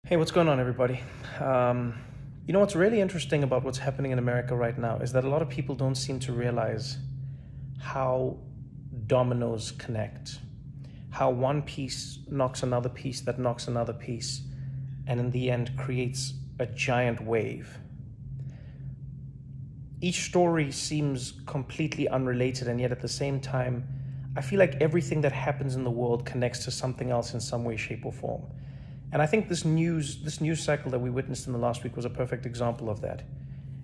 Hey, what's going on, everybody? What's really interesting about what's happening in America right now is that a lot of people don't seem to realize how dominoes connect, how one piece knocks another piece that knocks another piece, and in the end creates a giant wave. Each story seems completely unrelated, and yet at the same time, I feel like everything that happens in the world connects to something else in some way, shape, or form. And I think this news cycle that we witnessed in the last week was a perfect example of that.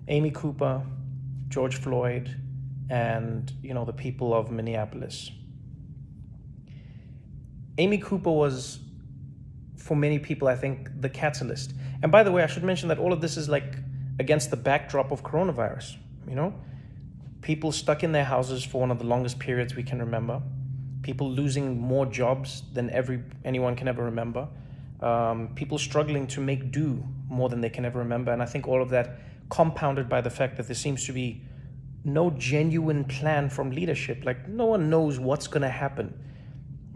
Amy Cooper, George Floyd, and the people of Minneapolis. Amy Cooper was, for many people, I think, the catalyst. And by the way, I should mention that all of this is like against the backdrop of coronavirus. People stuck in their houses for one of the longest periods we can remember. People losing more jobs than anyone can ever remember. People struggling to make do more than they can ever remember. And I think all of that compounded by the fact that there seems to be no genuine plan from leadership. Like, no one knows what's going to happen.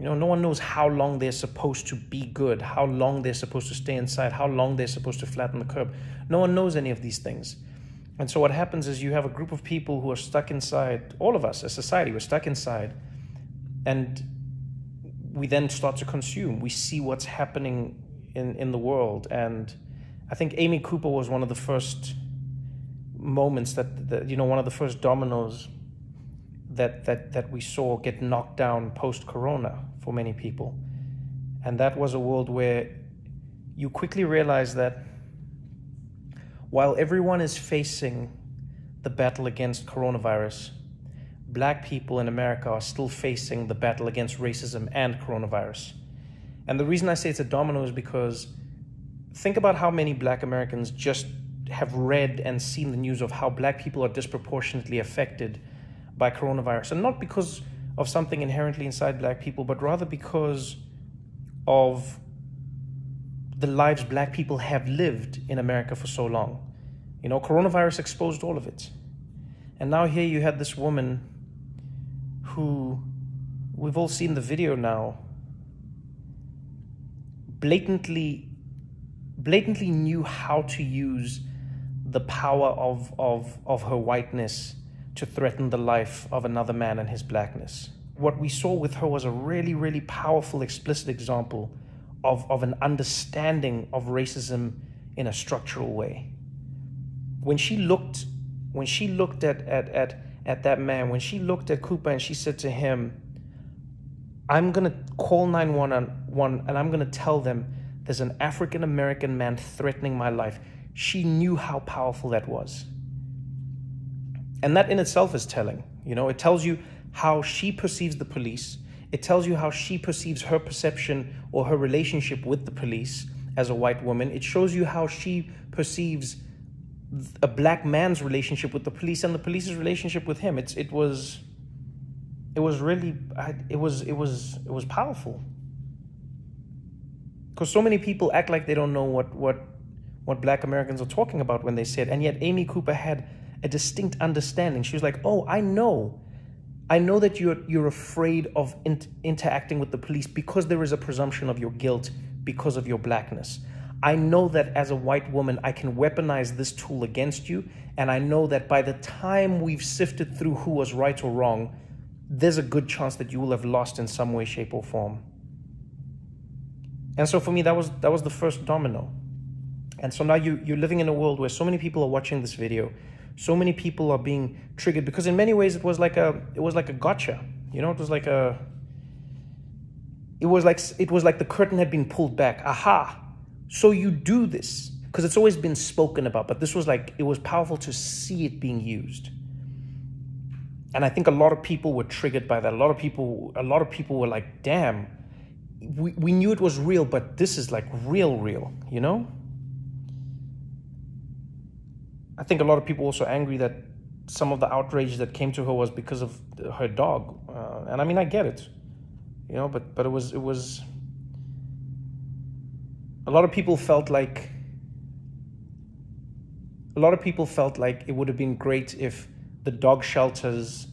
No one knows how long they're supposed to be good, how long they're supposed to stay inside, how long they're supposed to flatten the curve. No one knows any of these things. And so what happens is you have a group of people who are stuck inside. All of us as society, we're stuck inside. And we then start to consume. We see what's happening in the world. And I think Amy Cooper was one of the first moments that one of the first dominoes that we saw get knocked down post-corona for many people. And that was a world where you quickly realize that while everyone is facing the battle against coronavirus, Black people in America are still facing the battle against racism and coronavirus. And the reason I say it's a domino is because think about how many Black Americans just have read and seen the news of how Black people are disproportionately affected by coronavirus. And not because of something inherently inside Black people, but rather because of the lives Black people have lived in America for so long. Coronavirus exposed all of it. And now here you had this woman who, we've all seen the video now, blatantly knew how to use the power of her whiteness to threaten the life of another man and his Blackness. What we saw with her was a really, really powerful, explicit example of an understanding of racism in a structural way. When she looked at that man, when she looked at Cooper and she said to him, I'm going to call 911 and I'm going to tell them there's an African-American man threatening my life. She knew how powerful that was. And that in itself is telling. It tells you how she perceives the police. It tells you how she perceives her perception or her relationship with the police as a white woman. It shows you how she perceives a Black man's relationship with the police and the police's relationship with him. It was powerful. Because so many people act like they don't know what Black Americans are talking about when they say it, and yet Amy Cooper had a distinct understanding. She was like, "Oh, I know that you're afraid of interacting with the police because there is a presumption of your guilt because of your Blackness. I know that as a white woman, I can weaponize this tool against you. And I know that by the time we've sifted through who was right or wrong, there's a good chance that you will have lost in some way, shape, or form." And so for me, that was the first domino. And so now you're living in a world where so many people are watching this video. So many people are being triggered because in many ways it was like a gotcha. It was like the curtain had been pulled back. Aha. So you do this, because it's always been spoken about, but this was it was powerful to see it being used. And I think a lot of people were triggered by that. A lot of people were like, damn, we knew it was real, but this is like real, I think a lot of people were also angry that some of the outrage that came to her was because of her dog. And I mean, I get it, but it was, a lot of people felt like it would have been great if the dog shelters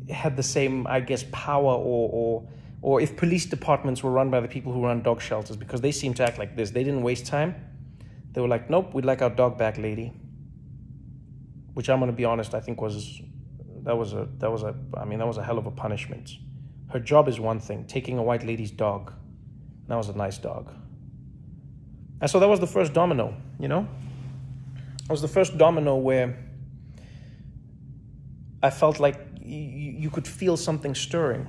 had the same, I guess, power or or if police departments were run by the people who run dog shelters, because they seem to act like this. They didn't waste time. They were like, nope, we'd like our dog back, lady. Which I'm going to be honest, I think that was a hell of a punishment. Her job is one thing, taking a white lady's dog. That was a nice dog. And so that was the first domino, you know? It was the first domino where I felt like you could feel something stirring.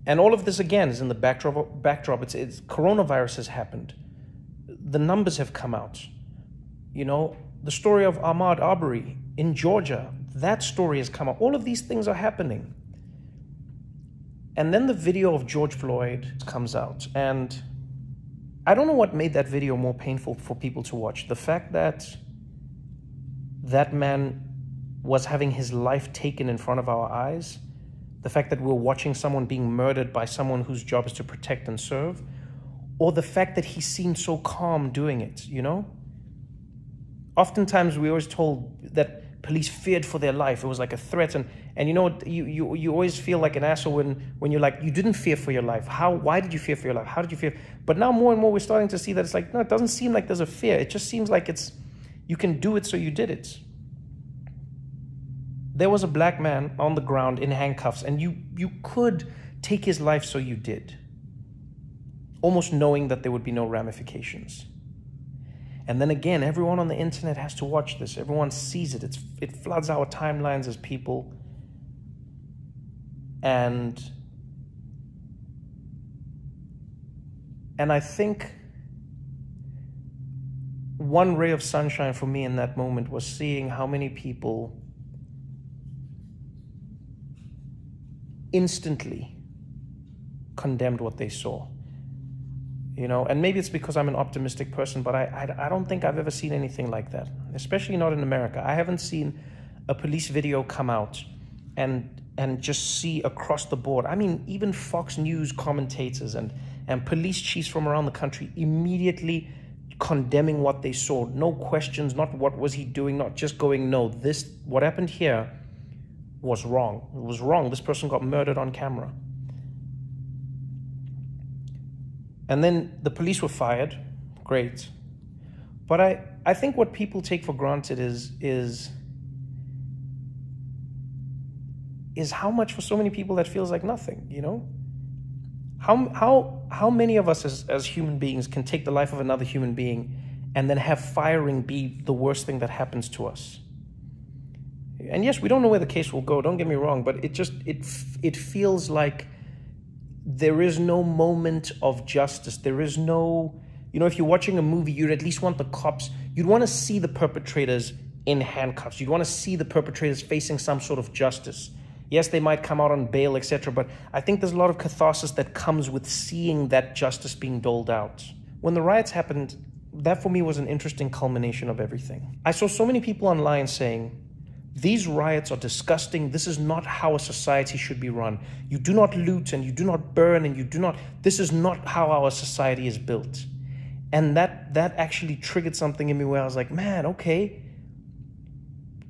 And all of this, again, is in the backdrop. It's coronavirus has happened. The numbers have come out. You know, the story of Ahmaud Arbery in Georgia, that story has come out. All of these things are happening. And then the video of George Floyd comes out. And I don't know what made that video more painful for people to watch. The fact that that man was having his life taken in front of our eyes, the fact that we're watching someone being murdered by someone whose job is to protect and serve, or the fact that he seemed so calm doing it, you know? Oftentimes we always told that police feared for their life. It was like a threat. And you know, you always feel like an asshole when you're like, you didn't fear for your life. Why did you fear for your life? How did you fear? But now more and more we're starting to see that it's like, no, it doesn't seem like there's a fear. It just seems like you can do it, so you did it. There was a black man on the ground in handcuffs, and you could take his life, so you did. Almost knowing that there would be no ramifications. And then again, everyone on the internet has to watch this. Everyone sees it. It floods our timelines as people. And I think one ray of sunshine for me in that moment was seeing how many people instantly condemned what they saw. You know, and maybe it's because I'm an optimistic person, but I don't think I've ever seen anything like that, especially not in America. I haven't seen a police video come out and just see across the board. I mean, even Fox News commentators and police chiefs from around the country immediately condemning what they saw. No questions, not what was he doing, not just going, no, what happened here was wrong. It was wrong. This person got murdered on camera. And then the police were fired. Great. But I think what people take for granted is how much for so many people that feels like nothing, you know? How many of us as human beings can take the life of another human being and then have firing be the worst thing that happens to us? And yes, we don't know where the case will go, don't get me wrong, but it feels like there is no moment of justice. There is no, you know, if you're watching a movie, you'd at least want the cops, you'd want to see the perpetrators in handcuffs. You'd want to see the perpetrators facing some sort of justice. Yes, they might come out on bail, etc., but I think there's a lot of catharsis that comes with seeing that justice being doled out. When the riots happened, that for me was an interesting culmination of everything. I saw so many people online saying, these riots are disgusting. This is not how a society should be run. You do not loot and you do not burn and you do not, this is not how our society is built. And that actually triggered something in me where I was like, man, okay,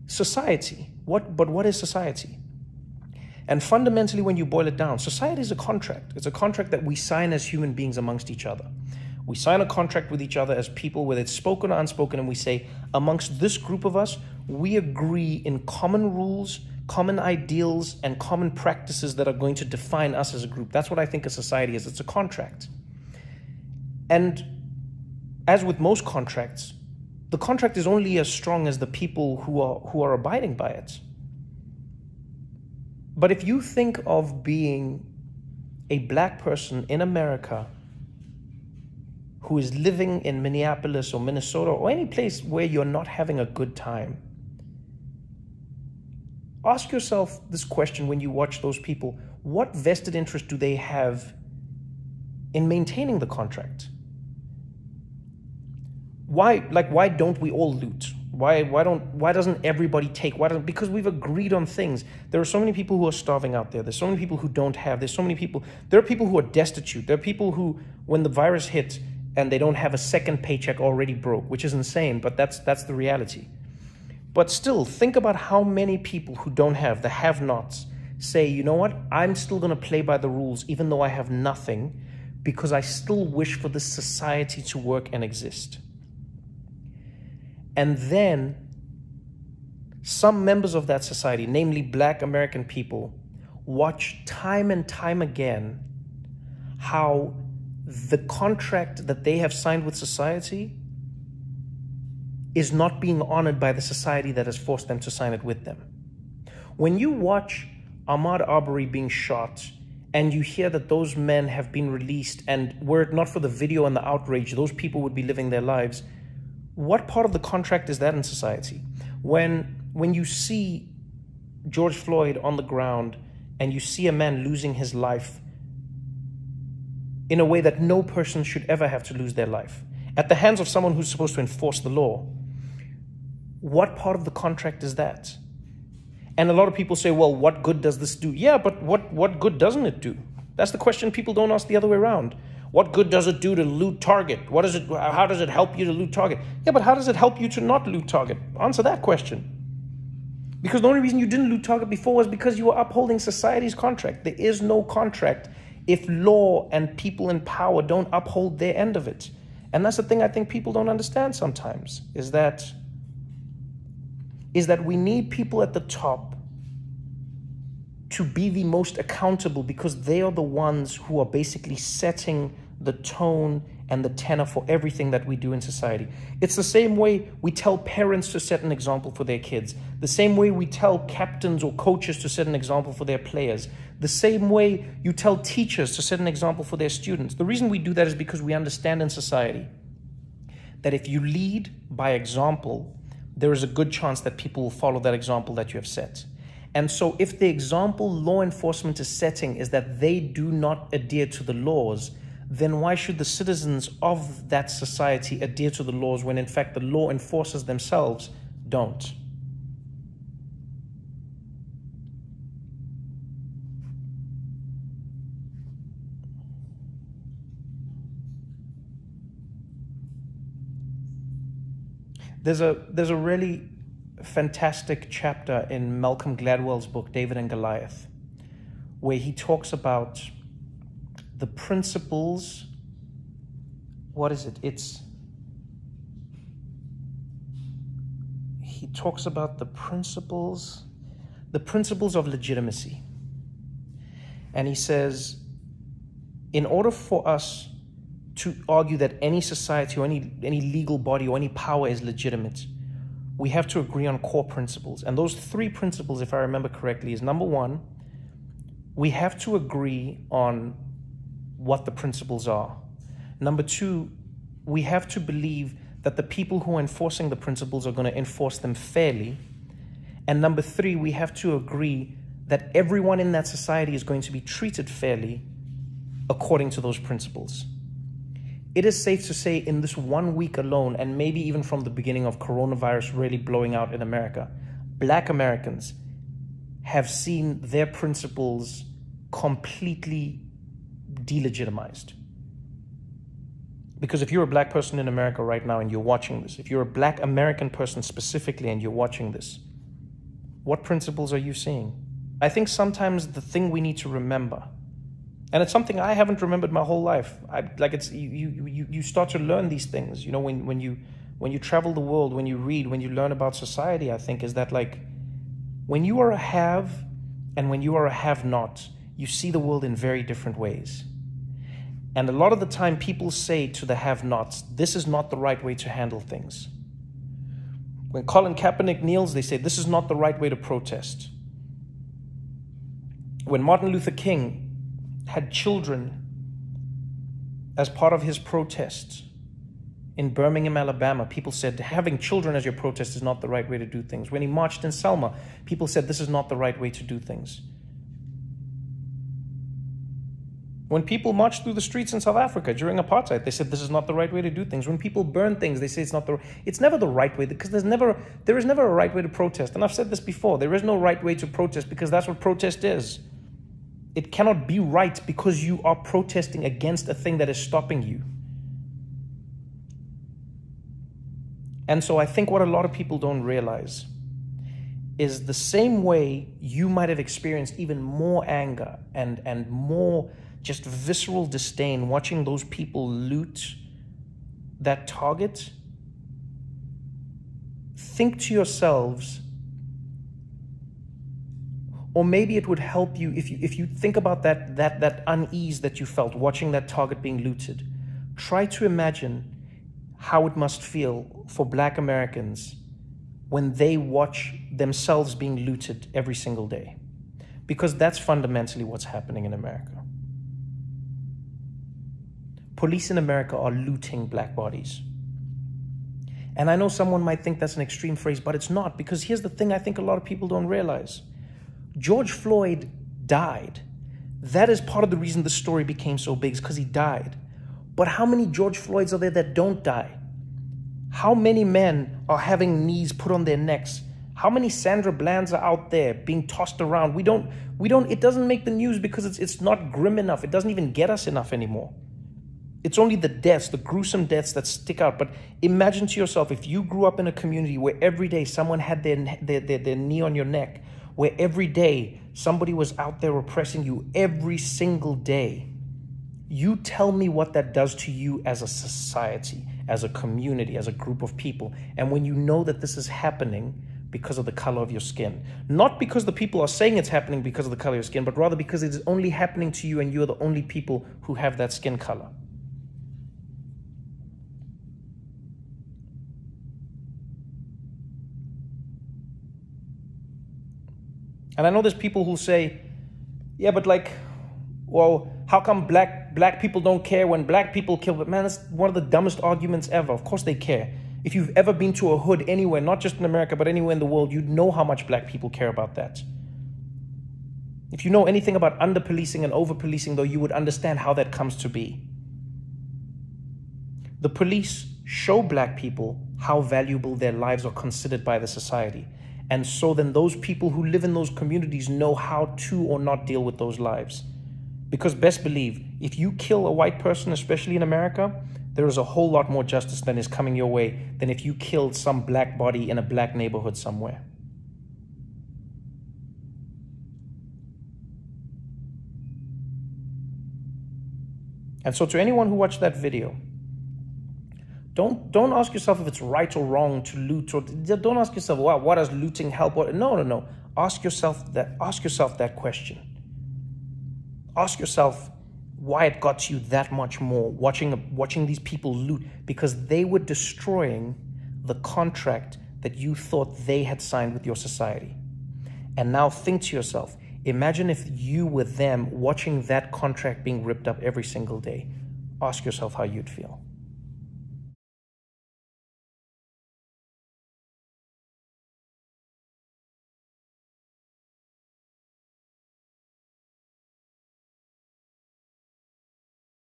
society, but what is society? And fundamentally, when you boil it down, society is a contract. It's a contract that we sign as human beings amongst each other. We sign a contract with each other as people, whether it's spoken or unspoken, and we say, amongst this group of us, we agree in common rules, common ideals, and common practices that are going to define us as a group. That's what I think a society is. It's a contract. And as with most contracts, the contract is only as strong as the people who are abiding by it. But if you think of being a black person in America who is living in Minneapolis or Minnesota or any place where you're not having a good time, ask yourself this question when you watch those people. What vested interest do they have in maintaining the contract? Why don't we all loot? Why doesn't everybody take? Because we've agreed on things. There are so many people who are starving out there. There's so many people who don't have. There are people who are destitute. There are people who, when the virus hit and they don't have a second paycheck, already broke, which is insane, but that's the reality. But still, think about how many people who don't have, the have-nots, say, you know what, I'm still going to play by the rules even though I have nothing, because I still wish for this society to work and exist. And then some members of that society, namely Black American people, watch time and time again how the contract that they have signed with society is not being honored by the society that has forced them to sign it with them. When you watch Ahmaud Arbery being shot and you hear that those men have been released, and were it not for the video and the outrage, those people would be living their lives, what part of the contract is that in society? When you see George Floyd on the ground and you see a man losing his life in a way that no person should ever have to lose their life, at the hands of someone who's supposed to enforce the law, what part of the contract is that? And a lot of people say, well, what good does this do? Yeah, but what good doesn't it do? That's the question people don't ask the other way around. What good does it do to loot Target? How does it help you to loot Target? Yeah, but how does it help you to not loot Target? Answer that question. Because the only reason you didn't loot Target before was because you were upholding society's contract. There is no contract if law and people in power don't uphold their end of it. And that's the thing I think people don't understand sometimes, is that we need people at the top to be the most accountable, because they are the ones who are basically setting the tone and the tenor for everything that we do in society. It's the same way we tell parents to set an example for their kids, the same way we tell captains or coaches to set an example for their players, the same way you tell teachers to set an example for their students. The reason we do that is because we understand in society that if you lead by example, there is a good chance that people will follow that example that you have set. And so if the example law enforcement is setting is that they do not adhere to the laws, then why should the citizens of that society adhere to the laws when in fact the law enforcers themselves don't? There's a really fantastic chapter in Malcolm Gladwell's book, David and Goliath, where he talks about the principles. What is it? He talks about the principles of legitimacy. And he says, in order for us to argue that any society or any legal body or any power is legitimate, we have to agree on core principles. And those 3 principles, if I remember correctly, is number 1, we have to agree on what the principles are. Number 2, we have to believe that the people who are enforcing the principles are going to enforce them fairly. And number 3, we have to agree that everyone in that society is going to be treated fairly according to those principles. It is safe to say in this 1 week alone, and maybe even from the beginning of coronavirus really blowing out in America, Black Americans have seen their principles completely delegitimized. Because if you're a Black person in America right now and you're watching this, if you're a Black American person specifically and you're watching this, what principles are you seeing? I think sometimes the thing we need to remember, and it's something I haven't remembered my whole life. You start to learn these things, you know, when you travel the world, when you read, when you learn about society, I think is that like when you are a have and when you are a have-not, you see the world in very different ways. And a lot of the time people say to the have-nots, this is not the right way to handle things. When Colin Kaepernick kneels, they say this is not the right way to protest. When Martin Luther King had children as part of his protests in Birmingham, Alabama, people said having children as your protest is not the right way to do things. When he marched in Selma, people said this is not the right way to do things. When people marched through the streets in South Africa during apartheid, they said this is not the right way to do things. When people burn things, they say it's never the right way, because there is never a right way to protest. And I've said this before, there is no right way to protest because that's what protest is. It cannot be right because you are protesting against a thing that is stopping you. And so I think what a lot of people don't realize is the same way you might have experienced even more anger and more just visceral disdain watching those people loot that Target. Think to yourselves, or maybe it would help you if you think about that unease that you felt watching that Target being looted. Try to imagine how it must feel for Black Americans when they watch themselves being looted every single day. Because that's fundamentally what's happening in America. Police in America are looting Black bodies. And I know someone might think that's an extreme phrase, but it's not, because here's the thing I think a lot of people don't realize. George Floyd died. That is part of the reason the story became so big, is because he died. But how many George Floyds are there that don't die? How many men are having knees put on their necks? How many Sandra Blands are out there being tossed around? It doesn't make the news because it's not grim enough. It doesn't even get us enough anymore. It's only the deaths, the gruesome deaths that stick out. But imagine to yourself, if you grew up in a community where every day someone had their knee on your neck, where every day somebody was out there oppressing you every single day. You tell me what that does to you as a society, as a community, as a group of people. And when you know that this is happening because of the color of your skin, not because the people are saying it's happening because of the color of your skin, but rather because it is only happening to you and you're the only people who have that skin color. And I know there's people who say, yeah, but like, well, how come black people don't care when Black people kill? But man, that's one of the dumbest arguments ever. Of course they care. If you've ever been to a hood anywhere, not just in America, but anywhere in the world, you'd know how much Black people care about that. If you know anything about under-policing and over-policing, though, you would understand how that comes to be. The police show Black people how valuable their lives are considered by the society. And so then those people who live in those communities know how to or not deal with those lives. Because best believe, if you kill a white person, especially in America, there is a whole lot more justice than is coming your way than if you killed some Black body in a Black neighborhood somewhere. And so to anyone who watched that video, don't ask yourself if it's right or wrong to loot, or don't ask yourself, wow, what does looting help? No. Ask yourself that question. Ask yourself why it got you that much more watching these people loot, because they were destroying the contract that you thought they had signed with your society. And now think to yourself, imagine if you were them watching that contract being ripped up every single day. Ask yourself how you'd feel.